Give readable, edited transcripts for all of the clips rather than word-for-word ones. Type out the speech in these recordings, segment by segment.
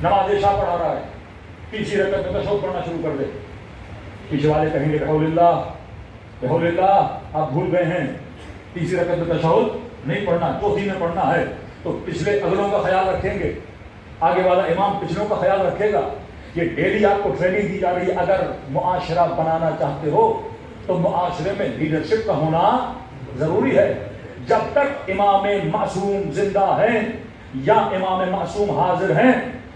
نماز عشاء پڑھا رہا ہے، تیسری رکعت میں تشہد پڑھنا شروع کر دے، پیچھے والے کہیں گے بحول اللہ بحول اللہ، آپ بھول گئے ہیں، تیسری رکعت میں تشہد نہیں پڑھنا، چوتھی میں پڑھنا ہے. تو پچھلے اگلوں کا خیال رکھیں گے، آگے والا امام پچھلوں کا خیال رکھے گا. یہ ڈیلی آپ کو ٹریننگ دی جا رہی ہے. اگر معاشرہ بنانا چاہتے ہو تو معاشرے میں لیڈرشپ کا ہونا ضروری ہے. جب تک امام معصوم زندہ ہیں یا امام معصوم حاضر ہیں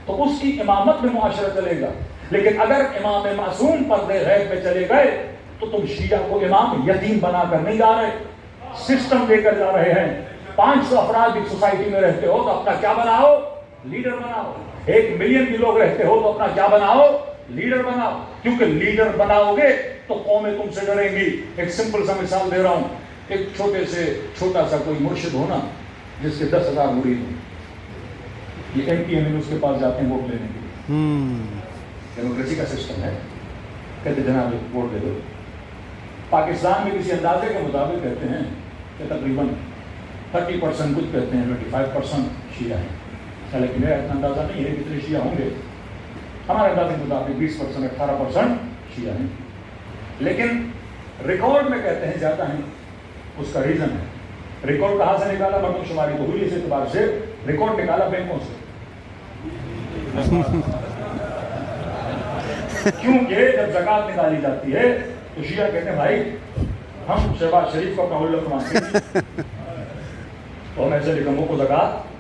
تو اس کی امامت میں معاشرہ چلے گا. لیکن اگر امام معصوم پردے غیب پہ چلے گئے تو تم شیعہ کو امام یتیم بنا کر نہیں جا رہے، سسٹم دے کر جا رہے ہیں. 500 افراد ایک سوسائٹی میں رہتے ہو تو اپنا کیا بناؤ؟ لیڈر بناؤ. 1 ملین بھی لوگ رہتے ہو تو اپنا کیا بناؤ؟ لیڈر بناؤ. کیونکہ لیڈر بناؤ گے تو قومیں تم سے ڈریں گی. ایک سمپل سا مثال دے رہا ہوں. ایک چھوٹا سا کوئی مرشد ہونا جس کے 10,000 مرید ہوں، یہ ایم پی ایم ایل اس کے پاس جاتے ہیں ووٹ لینے کے لیے. ڈیموکریسی کا سسٹم ہے. کہتے جناب ووٹ دے دو. پاکستان میں کسی اندازے کے مطابق کہتے ہیں کہ تقریباً 30% کچھ کہتے ہیں 25% شیعہ ہیں. لیکن میرا اتنا اندازہ نہیں ہے کتنے شیعہ ہوں گے. ہمارے اندازے کے مطابق 20% 18% شیعہ ہیں. لیکن ریکارڈ میں کہتے ہیں زیادہ ہیں. اس کا ریزن ہے، ریکارڈ کہاں سے نکالا؟ مردم شماری تو ہوئی اس اعتبار سے ریکارڈ نکالا بینکوں سے. کیونکہ جب زکوٰۃ نکالی جاتی ہے تو شیعہ کہتے ہیں بھائی ہم شہباز شریف کو اپنا اللہ مانتے ہیں تو ہم ایسے نکموں کو زکوٰۃ